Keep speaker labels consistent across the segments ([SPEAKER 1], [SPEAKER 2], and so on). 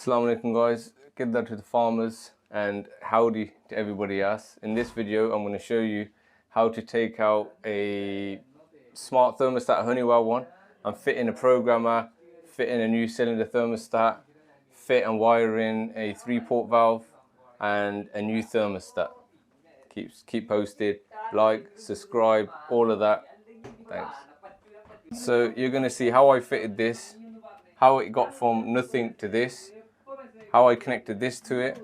[SPEAKER 1] Assalamu alaikum guys, Kidda to the farmers and howdy to everybody else. In this video I'm going to show you how to take out a smart thermostat Honeywell one and fit in a programmer, fit in a new cylinder thermostat, fit and wire in a 3-port valve and a new thermostat. Keep posted, like, subscribe, all of that. Thanks. So you're going to see how I fitted this, how it got from nothing to this, how I connected this to it,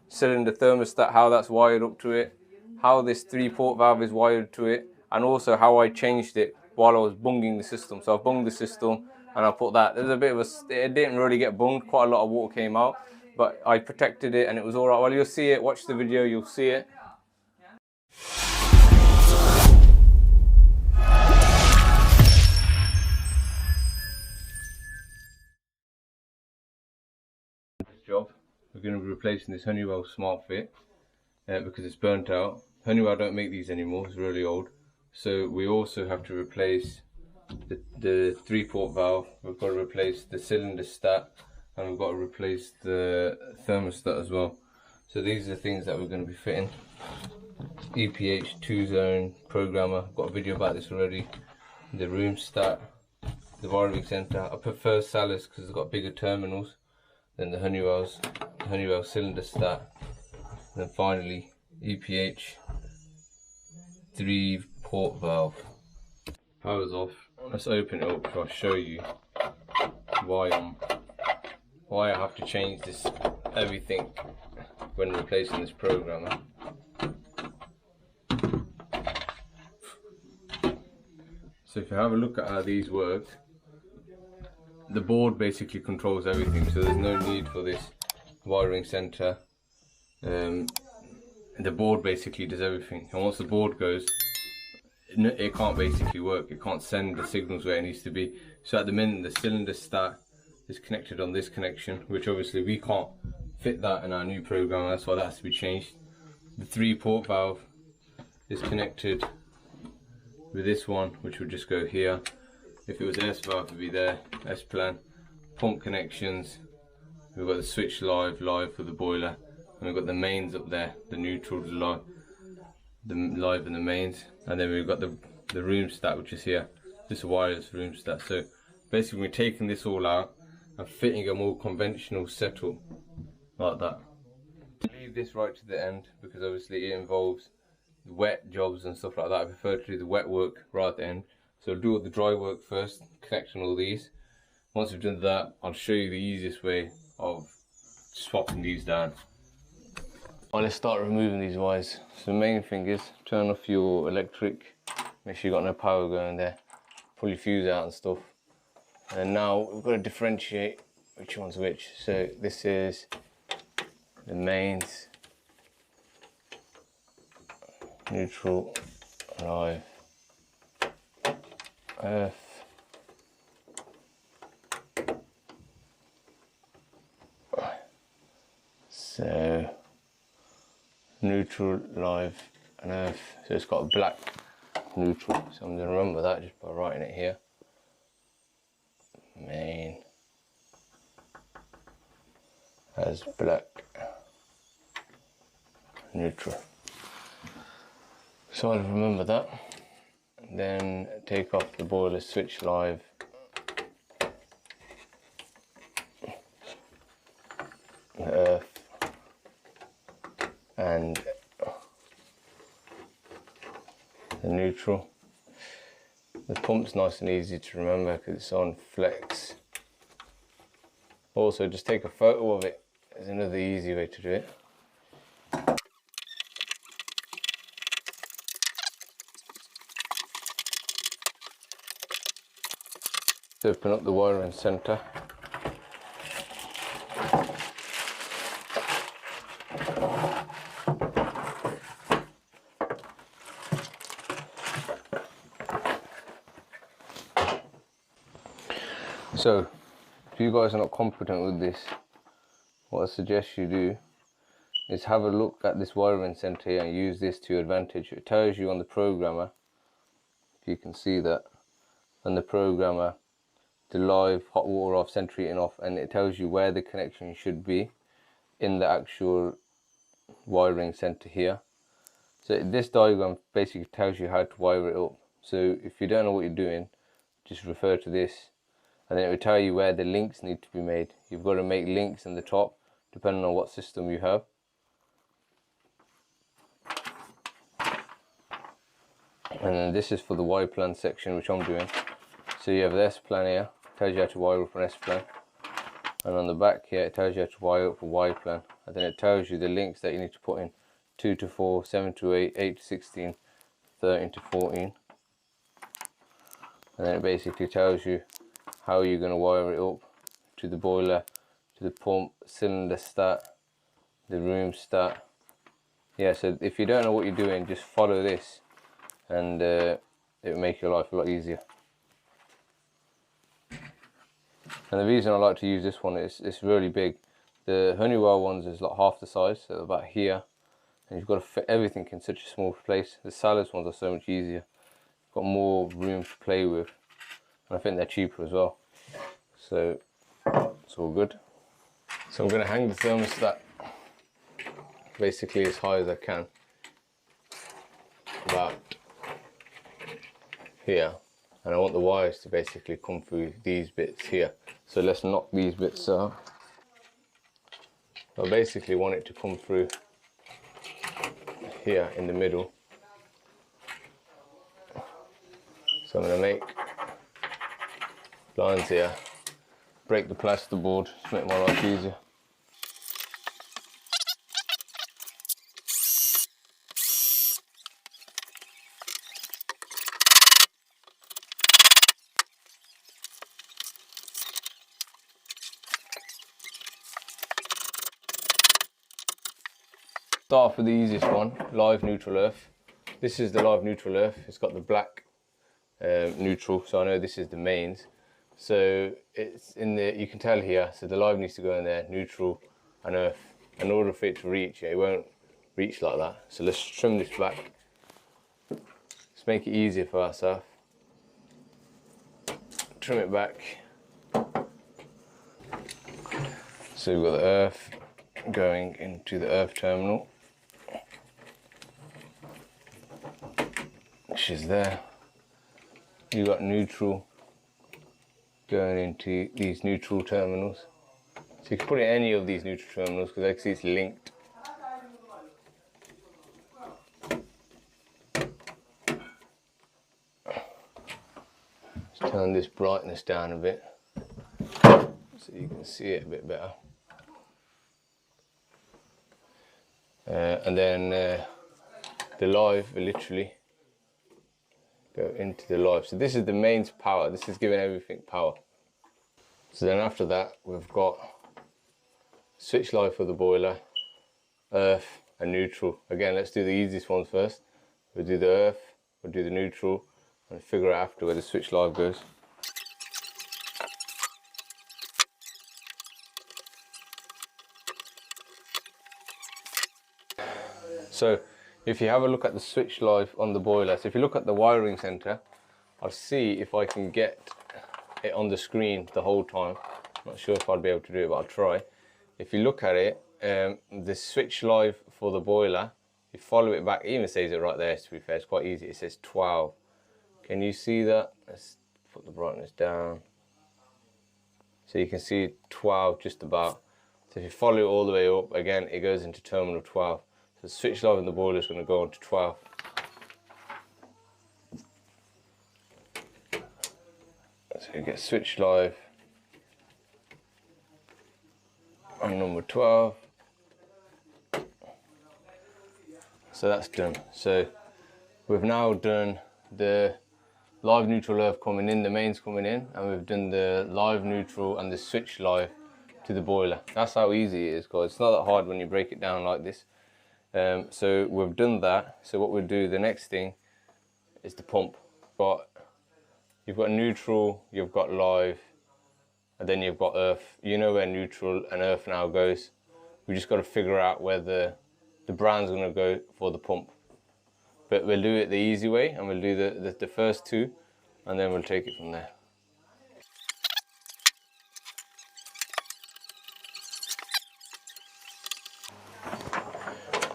[SPEAKER 1] cylinder thermostat, how that's wired up to it, how this 3-port valve is wired to it, and also how I changed it while I was bunging the system. So I bunged the system and I put that. There's a bit of it didn't really get bunged, quite a lot of water came out, but I protected it and it was alright. Well, you'll see it, watch the video, you'll see it. Job, we're going to be replacing this Honeywell Smart Fit because it's burnt out. Honeywell don't make these anymore, it's really old. So we also have to replace the 3-port valve, we've got to replace the cylinder stat, and we've got to replace the thermostat as well. So these are the things that we're going to be fitting. EPH 2-zone programmer, I've got a video about this already. The room stat, the wiring center. I prefer Salis because it's got bigger terminals than the Honeywell cylinder stat, and then finally EPH 3-port valve. Power's off. Let's open it up so I'll show you why I have to change this everything when replacing this programmer. So if you have a look at how these work, the board basically controls everything, so there's no need for this wiring center. The board basically does everything, and once the board goes, it can't basically work, it can't send the signals where it needs to be. So at the minute the cylinder stat is connected on this connection, which obviously we can't fit that in our new program, that's why that has to be changed. The 3-port valve is connected with this one, which would just go here. If it was S valve, it would be there, S plan. Pump connections, we've got the switch live for the boiler, and we've got the mains up there, the neutral, the live and the mains, and then we've got the room stat, which is here, this wireless room stat. So basically we're taking this all out and fitting a more conventional setup like that. Leave this right to the end because obviously it involves wet jobs and stuff like that. I prefer to do the wet work right at the end. So I'll do all the dry work first, connecting all these. Once we've done that, I'll show you the easiest way of swapping these down. Well, let's start removing these wires. So the main thing is turn off your electric, make sure you've got no power going there, pull your fuse out and stuff. And now we've got to differentiate which one's which. So this is the mains, neutral, live, earth, so neutral, live and earth. So it's got a black neutral, so I'm going to remember that just by writing it here. Main has black neutral, so I'll remember that. Then take off the boiler switch live, the earth, and the neutral. The pump's nice and easy to remember because it's on flex. Also, just take a photo of it. There's another easy way to do it. Open up the wiring center. So, if you guys are not competent with this, what I suggest you do is have a look at this wiring center here and use this to your advantage. It tells you on the programmer, if you can see that, on the programmer, the live, hot water off, central heating off, and it tells you where the connection should be in the actual wiring center here. So this diagram basically tells you how to wire it up. So if you don't know what you're doing, just refer to this, and then it will tell you where the links need to be made. You've got to make links in the top depending on what system you have. And then this is for the Y plan section, which I'm doing. So you have the S plan here, tells you how to wire up an S plan, and on the back here it tells you how to wire up a Y plan, and then it tells you the links that you need to put in: 2 to 4, 7 to 8, 8 to 16, 13 to 14. And then it basically tells you how you're going to wire it up to the boiler, to the pump, cylinder stat, the room stat. Yeah, so if you don't know what you're doing, just follow this, and it will make your life a lot easier. And the reason I like to use this one is it's really big. The Honeywell ones is like half the size, so about here, and you've got to fit everything in such a small place. The Salis ones are so much easier. Got more room to play with, and I think they're cheaper as well, so it's all good. So I'm going to hang the thermostat basically as high as I can, about here, and I want the wires to basically come through these bits here. So let's knock these bits out. I basically want it to come through here in the middle. So I'm going to make lines here, break the plasterboard to make my life easier. Start off with the easiest one, live neutral earth. This is the live neutral earth. It's got the black neutral, so I know this is the mains. So it's in the, you can tell here, so the live needs to go in there, neutral and earth. In order for it to reach, it won't reach like that. So let's trim this back. Let's make it easier for ourselves. Trim it back. So we've got the earth going into the earth terminal, which is there. You've got neutral going into these neutral terminals. So you can put in any of these neutral terminals because actually it's linked. Let's turn this brightness down a bit so you can see it a bit better. And then the live will literally go into the live. So this is the mains power. This is giving everything power. So then after that, we've got switch live for the boiler, earth and neutral. Again, let's do the easiest ones first. We'll do the earth, we'll do the neutral, and figure out after where the switch live goes. So if you have a look at the switch live on the boiler, so if you look at the wiring center, I'll see if I can get it on the screen the whole time. Not sure if I'll be able to do it, but I'll try. If you look at it, the switch live for the boiler, you follow it back, it even says it right there, to be fair, it's quite easy. It says 12. Can you see that? Let's put the brightness down. So you can see 12 just about. So if you follow it all the way up, again, it goes into terminal 12. So the switch live in the boiler is going to go on to 12. So you get switch live on number 12. So that's done. So we've now done the live neutral earth coming in, the mains coming in, and we've done the live neutral and the switch live to the boiler. That's how easy it is, guys. It's not that hard when you break it down like this. So we've done that. So what we'll do, the next thing is the pump. But you've got neutral, you've got live, and then you've got earth. You know where neutral and earth now goes. We just got to figure out where the brown's going to go for the pump. But we'll do it the easy way, and we'll do the first two, and then we'll take it from there.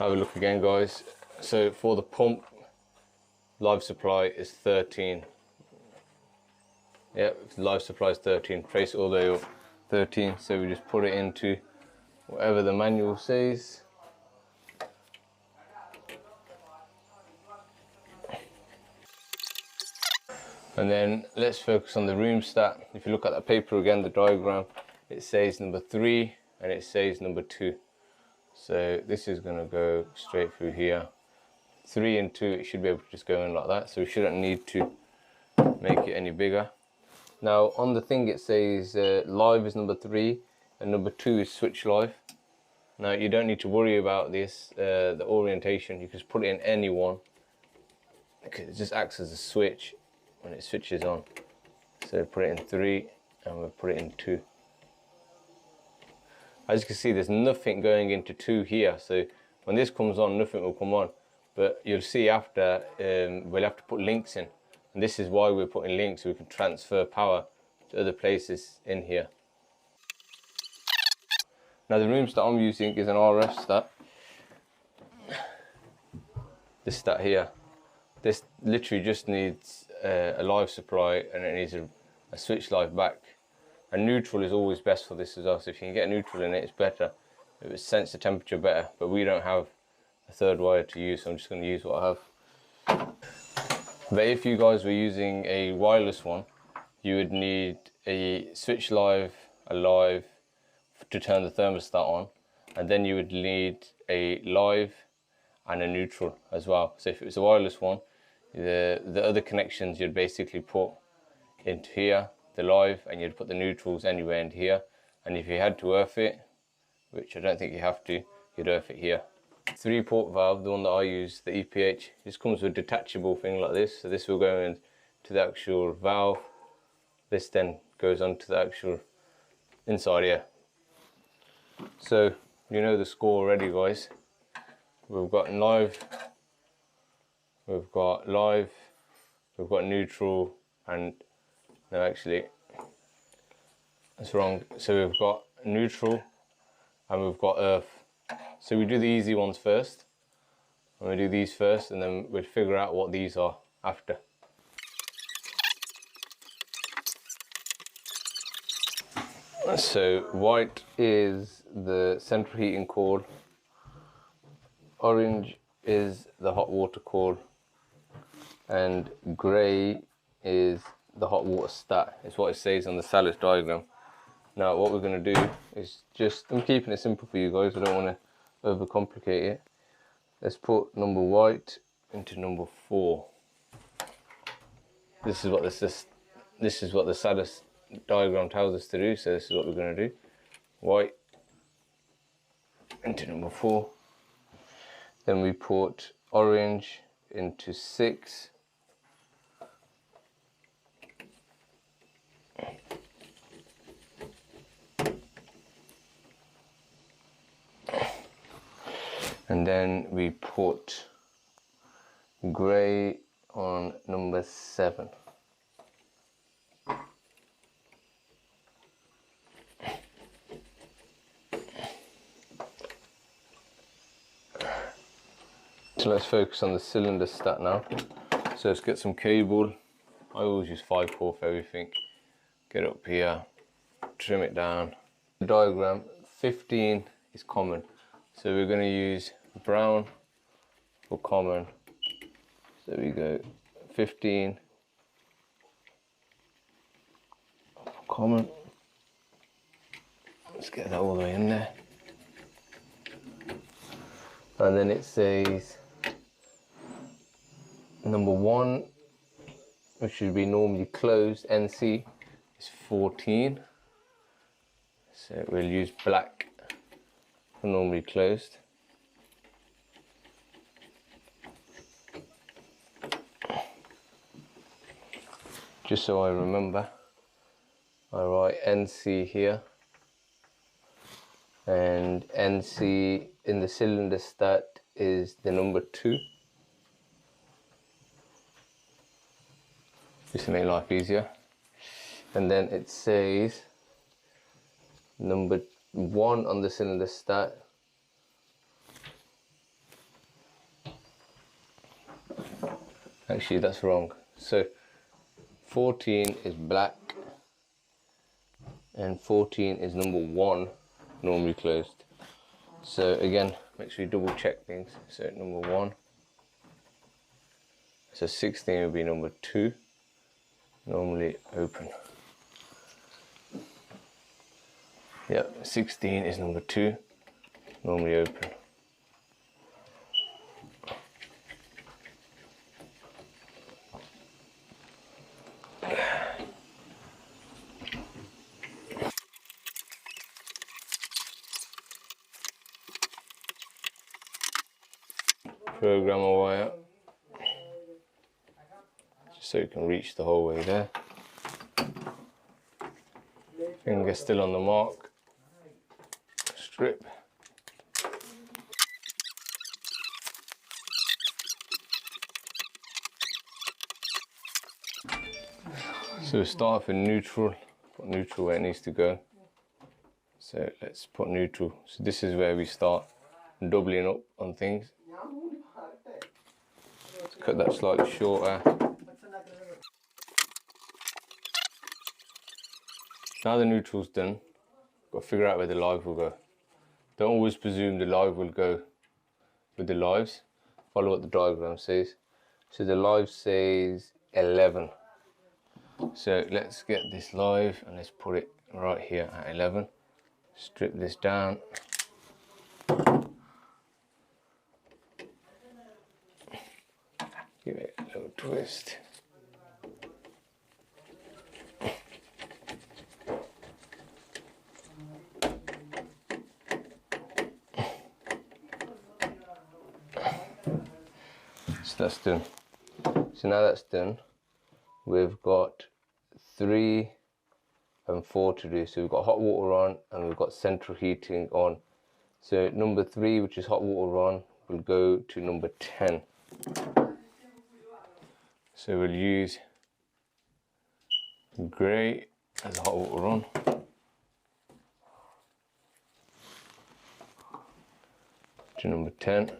[SPEAKER 1] Have a look again, guys. So for the pump, live supply is 13. Yep, live supply is 13. Trace it all the way up, 13. So we just put it into whatever the manual says. And then let's focus on the room stat. If you look at the paper again, the diagram, it says number 3 and it says number 2. So this is going to go straight through here. 3 and 2, it should be able to just go in like that. So we shouldn't need to make it any bigger. Now on the thing it says live is number 3 and number 2 is switch live. Now you don't need to worry about this, the orientation. You can just put it in any one. It just acts as a switch when it switches on. So put it in 3 and we'll put it in 2. As you can see, there's nothing going into 2 here. So when this comes on, nothing will come on. But you'll see after, we'll have to put links in. And this is why we're putting links, so we can transfer power to other places in here. Now the room stat I'm using is an RF stat. This stat here. This literally just needs a live supply and it needs a switch live back. And neutral is always best for this as well, so if you can get neutral in it, it's better. It will sense the temperature better, but we don't have a third wire to use, so I'm just going to use what I have. But if you guys were using a wireless one, you would need a switch live, a live to turn the thermostat on, and then you would need a live and a neutral as well. So if it was a wireless one, the other connections you'd basically put into here, the live, and you'd put the neutrals anywhere in here. And if you had to earth it, which I don't think you have to, you'd earth it here. 3-port valve, the one that I use, the EPH, this comes with a detachable thing like this. So this will go into the actual valve. This then goes onto the actual inside here. So you know the score already, guys. We've got live, we've got neutral, and no, actually that's wrong. So we've got neutral and we've got earth. So we do the easy ones first, and we do these first, and then we'll figure out what these are after. So white is the central heating cord, orange is the hot water cord, and grey is the hot water stat. It's what it says on the Salis diagram. Now what we're going to do is just, I'm keeping it simple for you guys, I don't want to overcomplicate it. Let's put number white into number 4. This is what the Salis diagram tells us to do, so this is what we're going to do. White into number 4. Then we put orange into 6. And then we put grey on number 7. So let's focus on the cylinder stat now. So let's get some cable. I always use 5/4 for everything. Get up here, trim it down. The diagram, 15 is common. So we're going to use brown for common. So we go 15 for common. Let's get that all the way in there. And then it says number 1, which should be normally closed, NC, is 14. So we'll use black for normally closed. Just so I remember, I write NC here, and NC in the cylinder stat is the number 2. Just to make life easier. And then it says number 1 on the cylinder stat Actually, that's wrong. So 14 is black and 14 is number 1, normally closed. So again, make sure you double check things. So number 1. So 16 would be number 2, normally open. Yep, 16 is number 2, normally open. Programmer wire, just so you can reach the whole way there. Finger still on the mark. Strip. So start off in neutral. Put neutral where it needs to go. So let's put neutral. So this is where we start doubling up on things. Let's cut that slightly shorter. Now the neutral's done, got to figure out where the live will go. Don't always presume the live will go with the lives. Follow what the diagram says. So the live says 11. So let's get this live and let's put it right here at 11. Strip this down. Give it a little twist. So that's done. So now that's done, we've got 3 and 4 to do. So we've got hot water on and we've got central heating on. So number 3, which is hot water on, will go to number 10. So we'll use grey as hot water on. To number 10.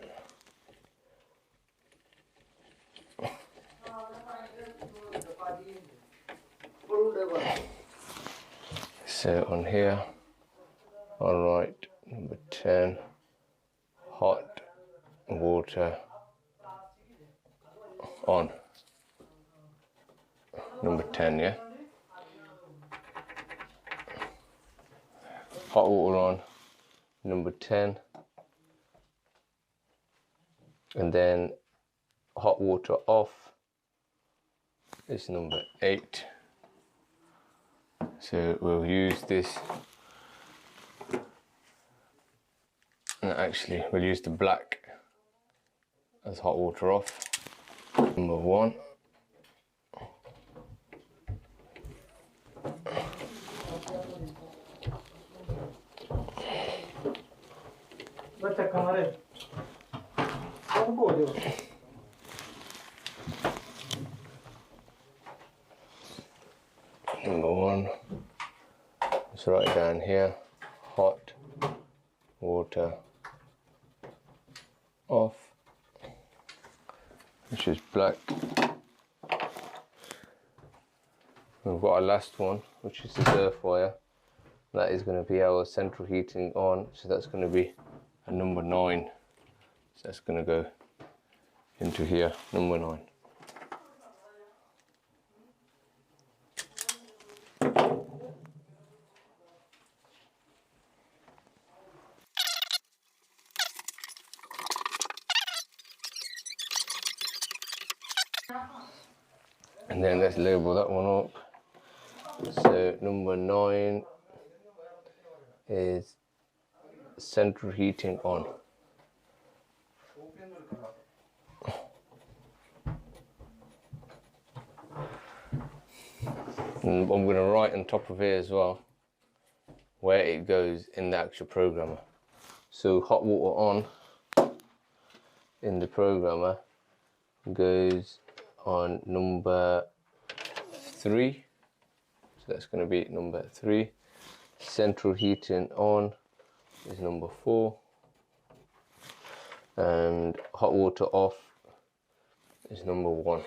[SPEAKER 1] So on here, all right, number 10, hot water on. Number 10, yeah. Hot water on, number 10. And then hot water off is number 8. So we'll use this, and actually we'll use the black as hot water off. Number 1. Number 1. Let's write it down here. Hot water off, which is black. We've got our last one, which is the surf wire. That is going to be our central heating on, so that's going to be a number 9. So that's going to go into here, number 9. And then let's label that one up. So number 9 is central heating on. And I'm going to write on top of here as well where it goes in the actual programmer. So hot water on in the programmer goes on number 3. So that's going to be number 3. Central heating on is number 4. And hot water off is number 1.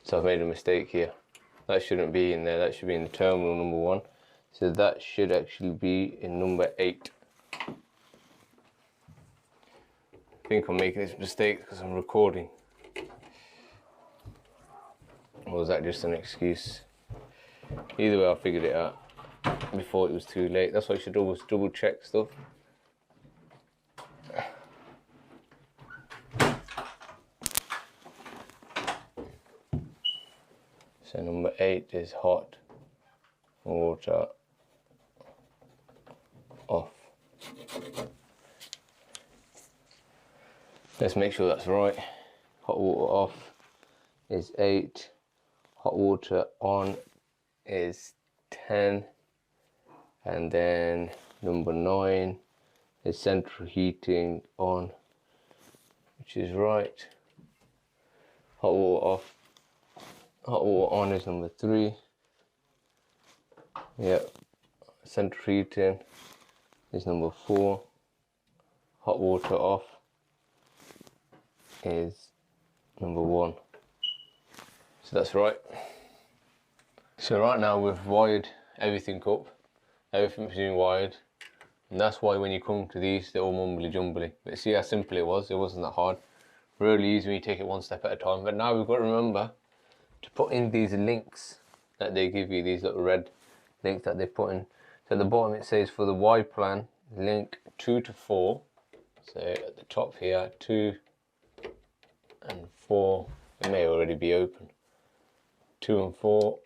[SPEAKER 1] So I've made a mistake here. That shouldn't be in there, that should be in the terminal number 1. So that should actually be in number 8. I think I'm making this mistake because I'm recording. Or was that just an excuse? Either way, I figured it out before it was too late. That's why you should always double check stuff. So number 8 is hot water off. Let's make sure that's right. Hot water off is 8. Hot water on is 10. And then number 9 is central heating on, which is right. Hot water off. Hot water on is number 3. Yep. Central heating is number 4. Hot water off is number 1. So that's right. So right now we've wired everything up. Everything's been wired. And that's why when you come to these, they're all mumbly jumbly. But see how simple it was? It wasn't that hard. Really easy when you take it one step at a time. But now we've got to remember to put in these links that they give you, these little red links that they put in. So at the bottom it says for the Y plan, link 2 to 4. So at the top here, 2 and 4, it may already be open. 2 and 4.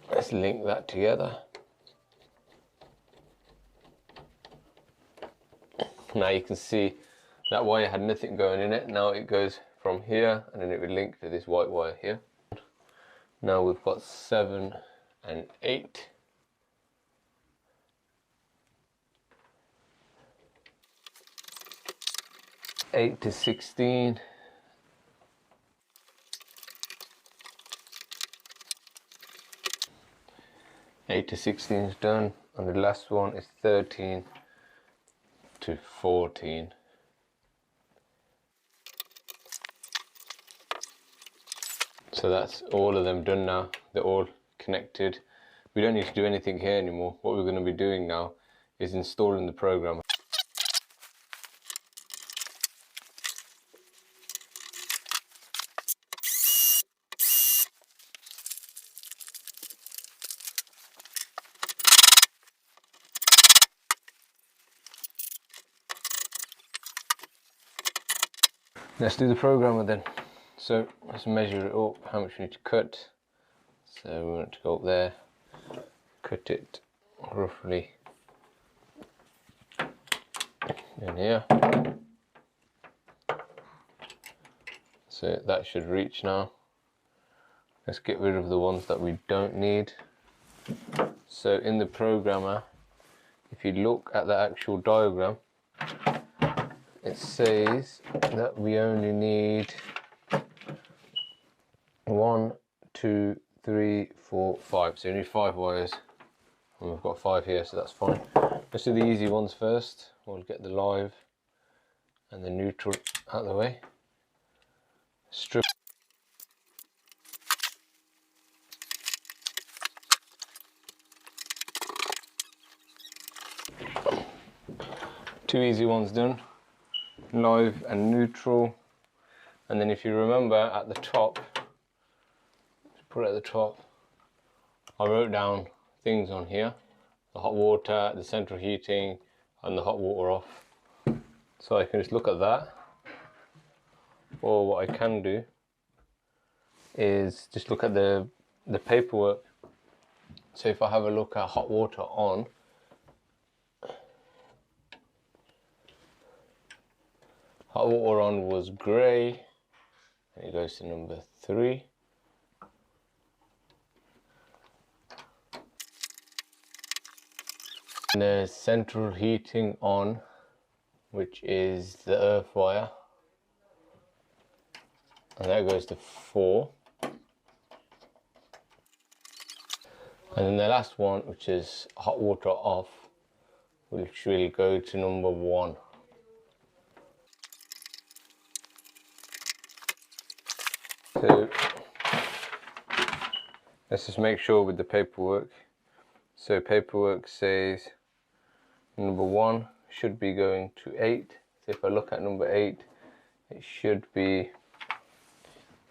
[SPEAKER 1] Let's link that together. Now you can see that wire had nothing going in it. Now it goes from here and then it would link to this white wire here. Now we've got 7 and 8. Eight to 16. 8 to 16 is done, and the last one is 13 to 14. So that's all of them done now. They're all connected. We don't need to do anything here anymore. What we're going to be doing now is installing the program. Let's do the programmer then. So let's measure it up, how much we need to cut. So we want to go up there, cut it roughly in here. So that should reach now. Let's get rid of the ones that we don't need. So in the programmer, if you look at the actual diagram, it says that we only need 1, 2, 3, 4, 5. So you need 5 wires, and we've got 5 here, so that's fine. Let's do the easy ones first. We'll get the live and the neutral out of the way. Strip. Two easy ones done. Live and neutral. And then if you remember at the top, put it at the top, I wrote down things on here. The hot water, the central heating, and the hot water off. So I can just look at that. Or what I can do is just look at the paperwork. So if I have a look at hot water on, hot water on was grey, and it goes to number 3. And there's central heating on, which is the earth wire, and that goes to 4. And then the last one, which is hot water off, which will go to number 1. So let's just make sure with the paperwork. So paperwork says number 1 should be going to 8. So if I look at number 8, it should be,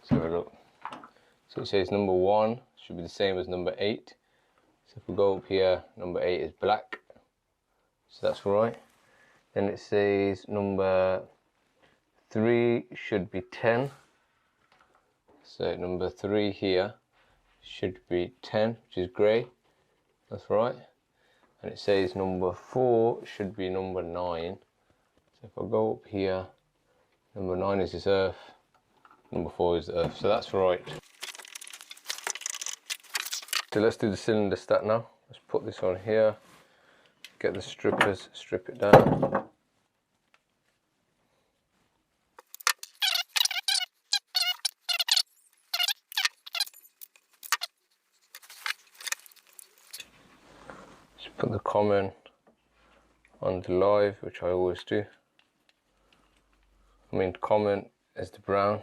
[SPEAKER 1] let's have a look. So it says number 1 should be the same as number 8. So if we go up here, number 8 is black. So that's right. Then it says number 3 should be 10. So number 3 here should be 10, which is grey. That's right. And it says number 4 should be number 9. So if I go up here, number 9 is this earth, number 4 is the earth. So that's right. So let's do the cylinder stat now. Let's put this on here, get the strippers, strip it down. Just put the common on the live, which I always do. I mean, common is the brown.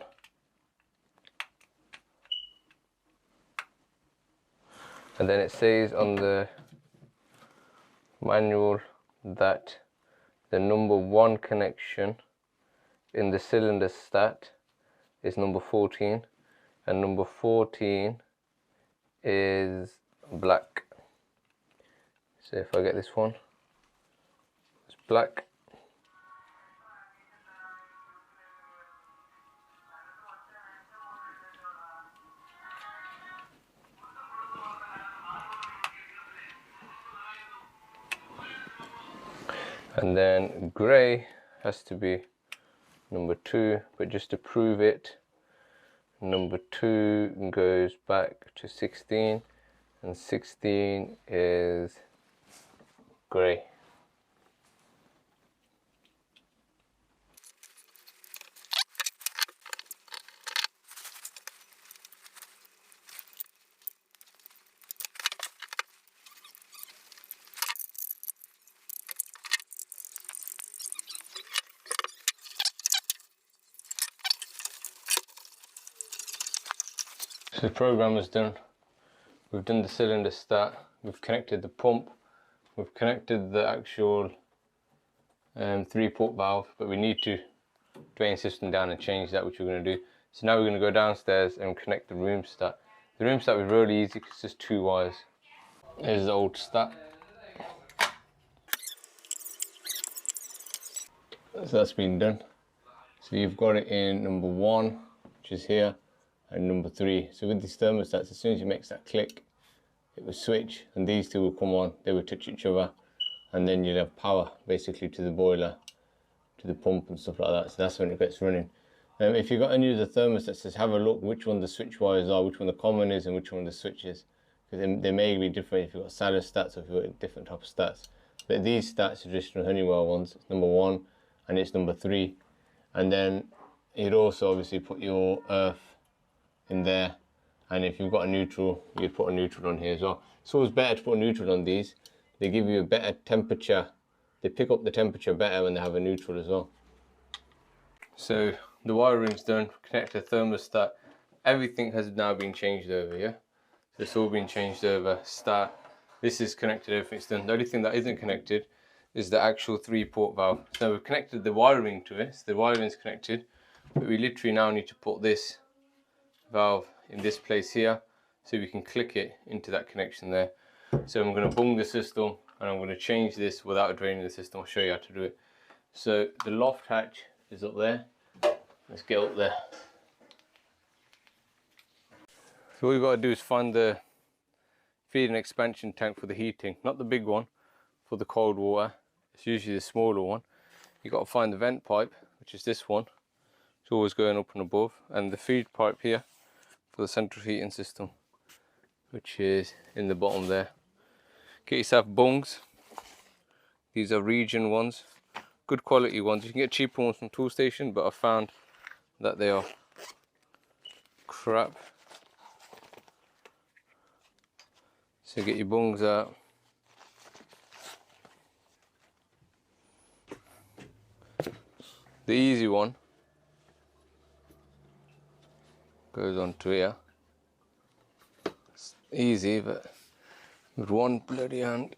[SPEAKER 1] And then it says on the manual that the number 1 connection in the cylinder stat is number 14, and number 14 is black. So if I get this one, it's black. And then grey has to be number 2, but just to prove it, number 2 goes back to 16, and 16 is grey. So the program is done. We've done the cylinder stat, we've connected the pump, we've connected the actual 3-port valve, but we need to drain system down and change that, which we're going to do. So now we're going to go downstairs and connect the room stat. The room stat was really easy because it's just 2 wires. Here's the old stat. So that's been done. So you've got it in number 1, which is here, and number 3. So with these thermostats, as soon as you make that click, it will switch, and these two will come on, they will touch each other, and then you'll have power basically to the boiler, to the pump and stuff like that. So that's when it gets running. If you've got any of the thermostats, just have a look which one the switch wires are, which one the common is, and which one the switch is, because they may be different if you've got salad stats or if you've got different type of stats. But these stats are just Honeywell ones. It's number 1 and it's number 3, and then you'd also obviously put your earth in there, and if you've got a neutral, you'd put a neutral on here as well. It's always better to put a neutral on these. They give you a better temperature, they pick up the temperature better when they have a neutral as well. So the wiring's done, connect the thermostat, everything has now been changed over, yeah? So it's all been changed over, start, this is connected, everything's done. The only thing that isn't connected is the actual 3-port valve. So we've connected the wiring to it, so the wiring's connected, but we literally now need to put this valve in this place here so we can click it into that connection there. So I'm going to bung the system and I'm going to change this without draining the system. I'll show you how to do it. So the loft hatch is up there. Let's get up there. So all you've got to do is find the feed and expansion tank for the heating, not the big one for the cold water, it's usually the smaller one. You've got to find the vent pipe, which is this one. It's always going up and above, and the feed pipe here for the central heating system, which is in the bottom there. Get yourself bungs. These are region ones, good quality ones. You can get cheaper ones from Toolstation, but I found that they are crap. So get your bungs out. The easy one goes onto here. It's easy, but with one bloody hand.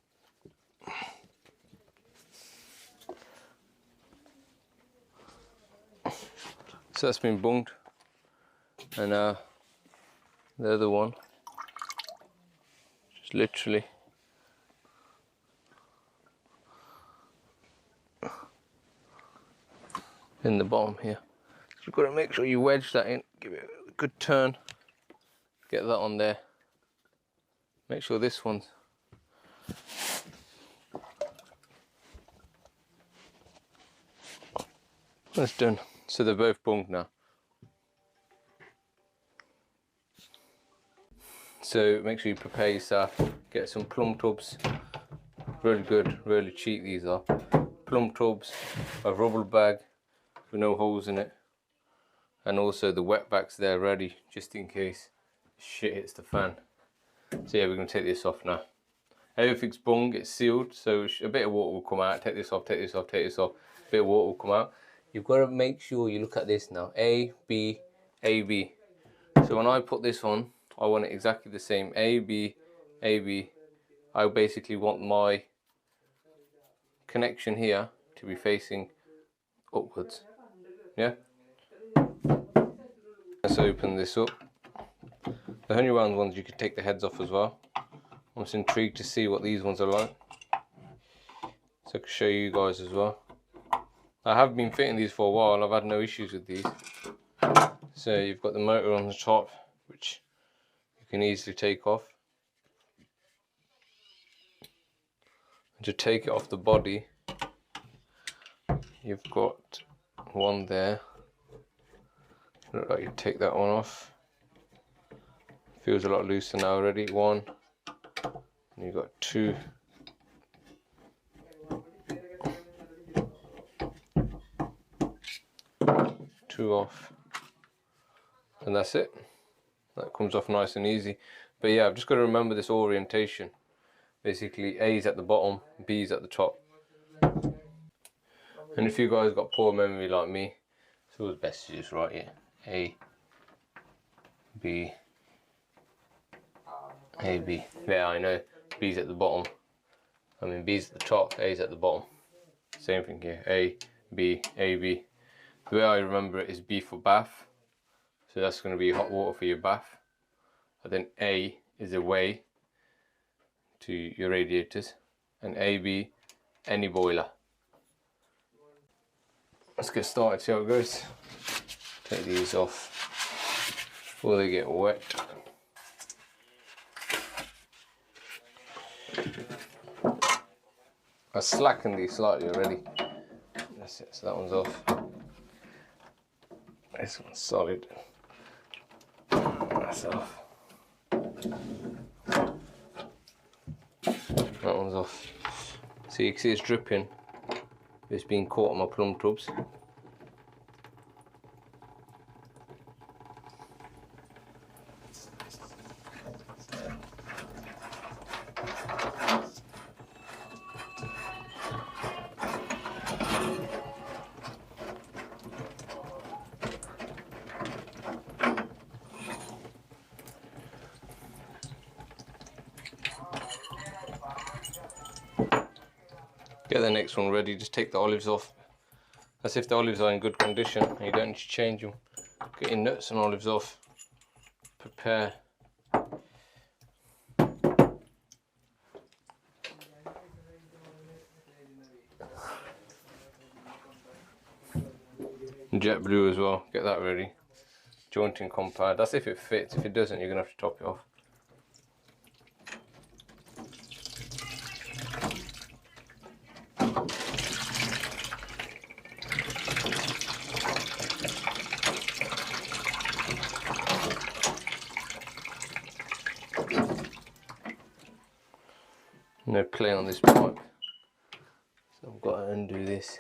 [SPEAKER 1] So that's been bunged, and the other one just literally in the bottom here. So you've got to make sure you wedge that in, give it a good turn, get that on there. Make sure this one's that's done. So they're both bunged now. So make sure you prepare yourself, get some plumb tubs, really good, really cheap these are. Plumb tubs, a rubber bag with no holes in it, and also the wet bags there ready, just in case shit hits the fan. So yeah, we're going to take this off now. Everything's bung, it's sealed, so a bit of water will come out. Take this off, take this off, take this off, a bit of water will come out. You've got to make sure you look at this now, A, B, A, B. So when I put this on, I want it exactly the same, A, B, A, B. I basically want my connection here to be facing upwards, yeah? Let's open this up. The honey round ones, you can take the heads off as well. I'm just intrigued to see what these ones are like, so I can show you guys as well. I have been fitting these for a while, I've had no issues with these. So you've got the motor on the top, which you can easily take off. And to take it off the body, you've got one there. Look like you take that one off. Feels a lot looser now already. One, and you've got two. Two off, and that's it. That comes off nice and easy. But yeah, I've just got to remember this orientation. Basically, A is at the bottom, B is at the top. And if you guys got poor memory like me, it's always best to just write it A, B, A, B. Yeah, I know B's at the bottom. I mean, B's at the top, A's at the bottom. Same thing here, A, B, A, B. The way I remember it is B for bath, so that's going to be hot water for your bath. And then A is away to your radiators, and AB, any boiler. Let's get started, see how it goes. Take these off before they get wet. I slackened these slightly already. That's it, so that one's off. This one's solid. That's off. That one's off. So you can see it's dripping. It's being caught on my plumb tubs. Get the next one ready, just take the olives off. That's if the olives are in good condition and you don't need to change them. Get your nuts and olives off. Prepare. And jet blue as well, get that ready. Jointing compound, that's if it fits. If it doesn't, you're gonna have to top it off. No play on this pipe, so I've got to undo this.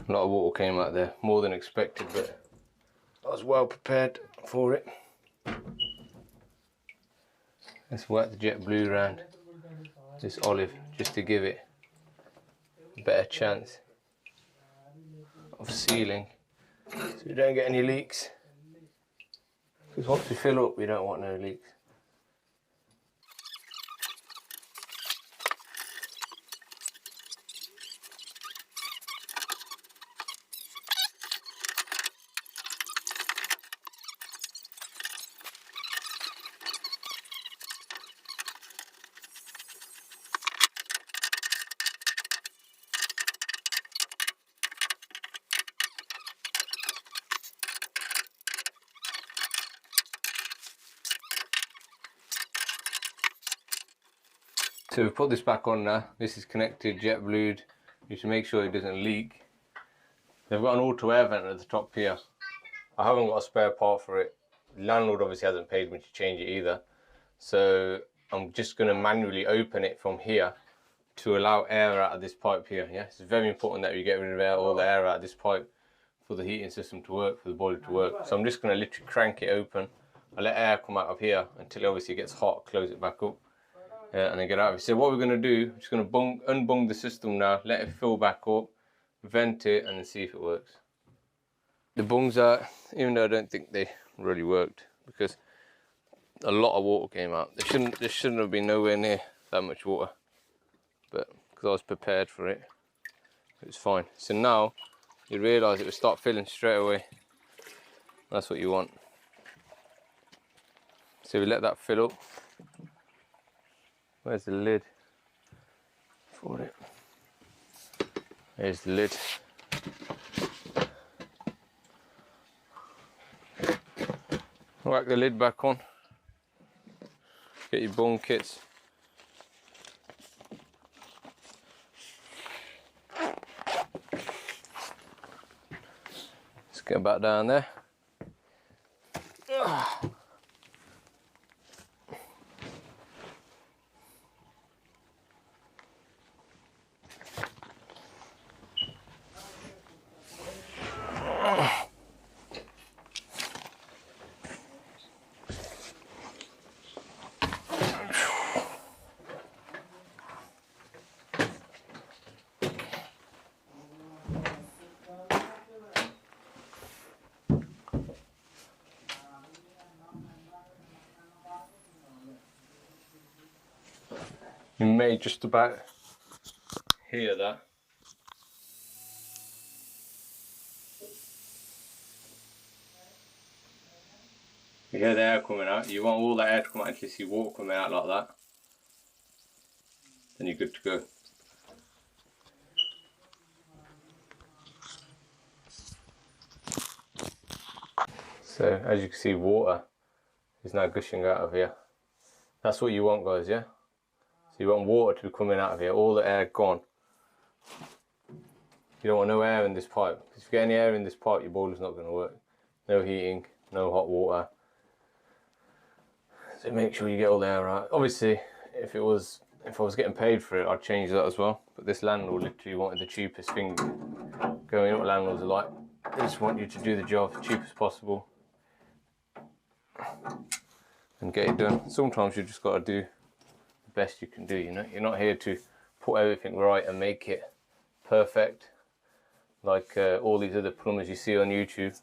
[SPEAKER 1] A lot of water came out there, more than expected, but I was well prepared for it. Let's whack the jet blue around this olive just to give it a better chance of sealing, so we don't get any leaks. Because once we fill up, we don't want no leaks. So we've put this back on now. This is connected, jet blued. You should make sure it doesn't leak. They've got an auto air vent at the top here. I haven't got a spare part for it. The landlord obviously hasn't paid me to change it either. So I'm just going to manually open it from here to allow air out of this pipe here. Yeah, it's very important that we get rid of all the air out of this pipe for the heating system to work, for the boiler to work. So I'm just going to literally crank it open. I let air come out of here until it obviously gets hot, close it back up. And then get out of it. So what we're going to do, we're just going to unbung the system now, let it fill back up, vent it, and then see if it works. The bungs are, even though I don't think they really worked, because a lot of water came out. There shouldn't have been nowhere near that much water, but because I was prepared for it, it was fine. So now you realise it will start filling straight away. That's what you want. So we let that fill up. Where's the lid for it? There's the lid. Whack the lid back on. Get your bung kits. Let's get back down there. You may just about hear that. You hear the air coming out. You want all that air to come out until you see water coming out like that. Then you're good to go. So as you can see, water is now gushing out of here. That's what you want, guys, yeah? So you want water to be coming out of here, all the air gone. You don't want no air in this pipe, because if you get any air in this pipe, your boiler's not going to work. No heating, no hot water. So make sure you get all the air out. Obviously, if I was getting paid for it, I'd change that as well. But this landlord literally wanted the cheapest thing going. What landlords are like, they just want you to do the job as cheap as possible and get it done. Sometimes you just got to do the best you can do, you know. You're not here to put everything right and make it perfect like all these other plumbers you see on YouTube.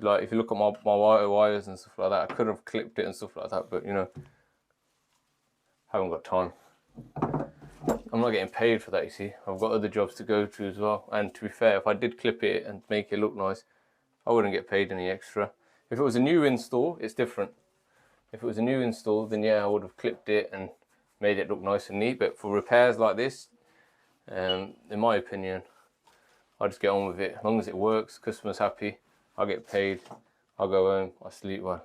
[SPEAKER 1] Like if you look at my wires and stuff like that, I could have clipped it and stuff like that, but you know, haven't got time. I'm not getting paid for that, you see. I've got other jobs to go to as well. And to be fair, if I did clip it and make it look nice, I wouldn't get paid any extra. If it was a new install, it's different. If it was a new install, then yeah, I would have clipped it and made it look nice and neat. But for repairs like this, in my opinion, I just get on with it. As long as it works, customer's happy, I get paid, I go home, I sleep well.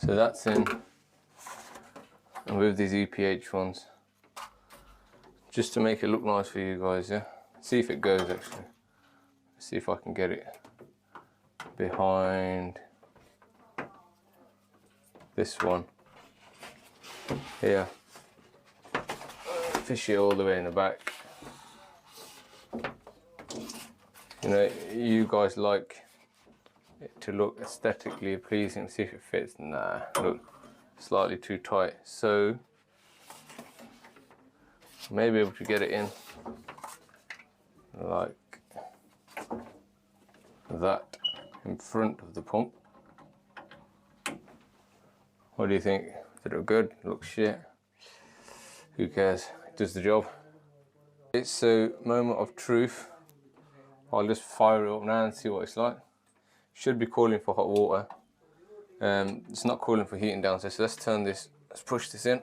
[SPEAKER 1] So that's in, and with these EPH ones, just to make it look nice for you guys, yeah? See if it goes actually. See if I can get it behind this one here. Fish it all the way in the back. You know, you guys like it to look aesthetically pleasing. See if it fits. Nah, look, slightly too tight. So maybe able to get it in like that in front of the pump. What do you think? Did it look good? It looks shit. Who cares? It does the job. It's a moment of truth. I'll just fire it up now and see what it's like. Should be calling for hot water. It's not calling for heating downstairs. So let's turn this, let's push this in.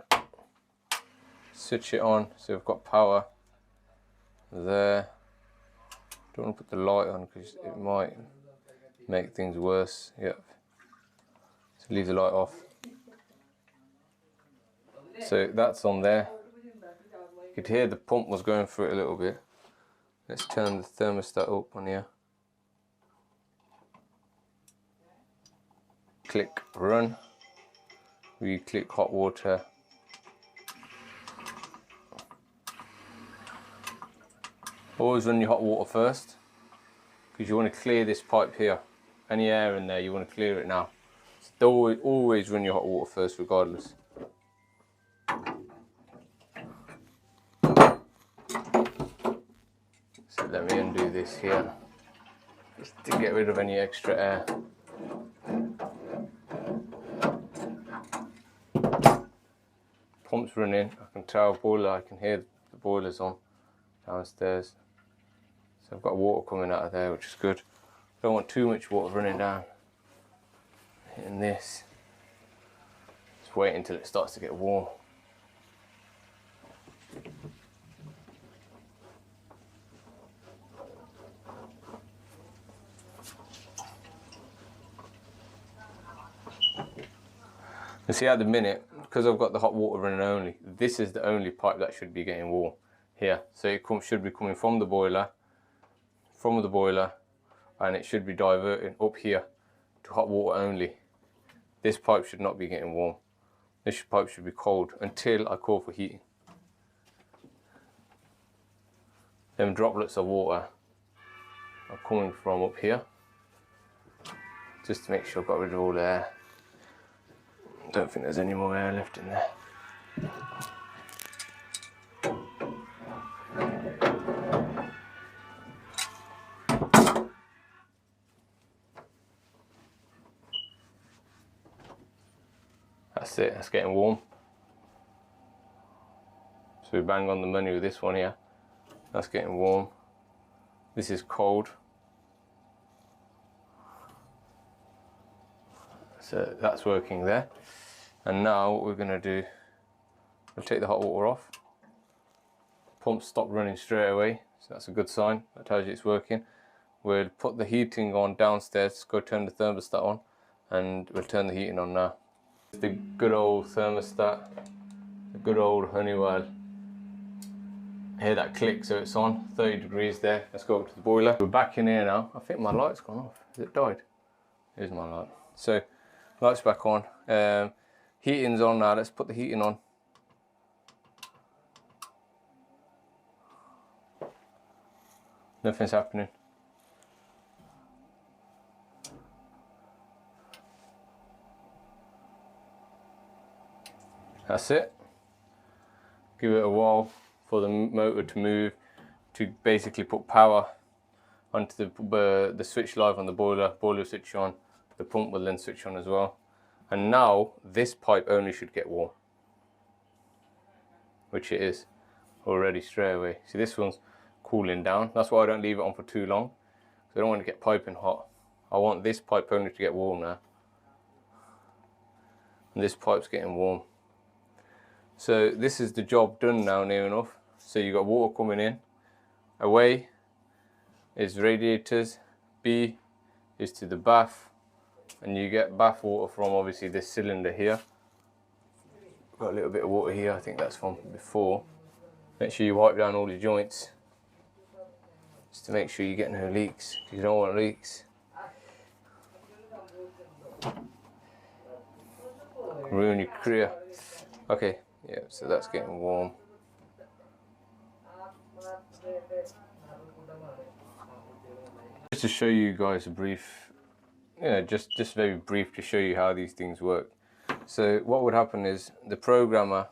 [SPEAKER 1] Switch it on so we've got power there. Don't want to put the light on because it might make things worse. Yep. So leave the light off. So that's on there. You could hear the pump was going through it a little bit. Let's turn the thermostat up on here. Click run. We click hot water. Always run your hot water first, because you want to clear this pipe here. Any air in there, you want to clear it now. So always run your hot water first, regardless. So let me undo this here, just to get rid of any extra air. Pump's running. I can tell boiler. I can hear the boilers on downstairs. So I've got water coming out of there, which is good. Don't want too much water running down. Hitting this. Just wait until it starts to get warm. You see, at the minute, because I've got the hot water running only, this is the only pipe that should be getting warm here. So it should be coming from the boiler, and it should be diverting up here to hot water only. This pipe should not be getting warm. This pipe should be cold until I call for heating. Them droplets of water are coming from up here, just to make sure I've got rid of all the air. Don't think there's any more air left in there. That's it, that's getting warm. So we bang on the money with this one here. That's getting warm. This is cold. So that's working there. And now what we're going to do, we'll take the hot water off. Pump stopped running straight away, so that's a good sign. That tells you it's working. We'll put the heating on downstairs, go turn the thermostat on, and we'll turn the heating on now. The good old thermostat, the good old Honeywell. Hear that click, so it's on, 30 degrees there. Let's go up to the boiler. We're back in here now. I think my light's gone off. Has it died? Here's my light. So, light's back on. Heating's on now. Let's put the heating on. Nothing's happening. That's it. Give it a while for the motor to move, to basically put power onto the switch live on the boiler. Boiler switch on. The pump will then switch on as well. And now this pipe only should get warm, which it is already straight away. See, this one's cooling down. That's why I don't leave it on for too long. So I don't want to get piping hot. I want this pipe only to get warm now. And this pipe's getting warm. So this is the job done now, near enough. So you've got water coming in. Away is radiators. B is to the bath. and you get bath water from obviously this cylinder here. Got a little bit of water here, I think that's from before. Make sure you wipe down all your joints, just to make sure you get no leaks. You don't want leaks. Ruin your career. Okay, yeah, so that's getting warm. Just to show you guys a brief, just very brief to show you how these things work. So what would happen is the programmer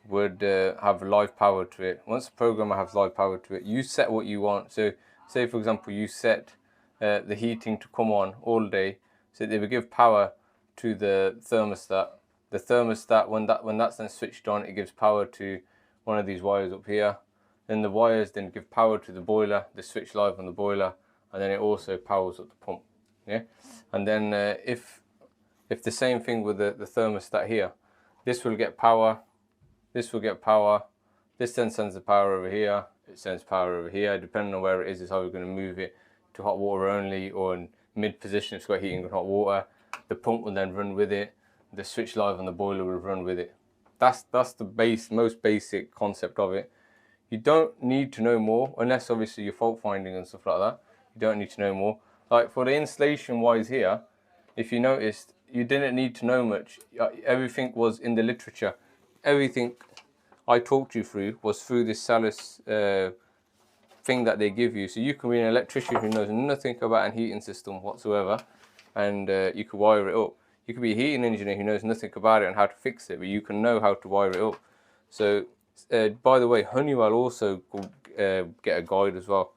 [SPEAKER 1] would have live power to it. Once the programmer has live power to it, you set what you want. So say for example you set the heating to come on all day, so they would give power to the thermostat. The thermostat, when that's then switched on, it gives power to one of these wires up here. Then the wires then give power to the boiler, the switch live on the boiler, and then it also powers up the pump. Yeah, and then if the same thing with the thermostat here, this will get power, this will get power, this then sends the power over here, it sends power over here. Depending on where it is how we're going to move it to hot water only, or in mid position if it's got heating and hot water. The pump will then run with it, the switch live on the boiler will run with it. That's the most basic concept of it. You don't need to know more, unless obviously you're fault finding and stuff like that. You don't need to know more. Like for the installation wise here, if you noticed, you didn't need to know much. Everything was in the literature. Everything I talked you through was through this Salus thing that they give you. So you can be an electrician who knows nothing about a heating system whatsoever, and you could wire it up. You could be a heating engineer who knows nothing about it and how to fix it, but you can know how to wire it up. So by the way, Honeywell also get a guide as well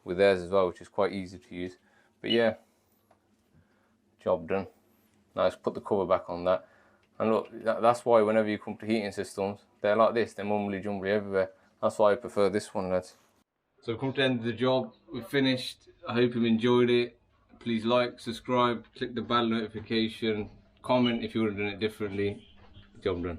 [SPEAKER 1] with theirs as well, which is quite easy to use. But yeah, job done. Now let's put the cover back on that. And look, that's why whenever you come to heating systems, they're like this, they're mumbly jumbly everywhere. That's why I prefer this one, lads. So we've come to the end of the job, we've finished. I hope you've enjoyed it. Please like, subscribe, click the bell notification, comment if you would have done it differently. Job done.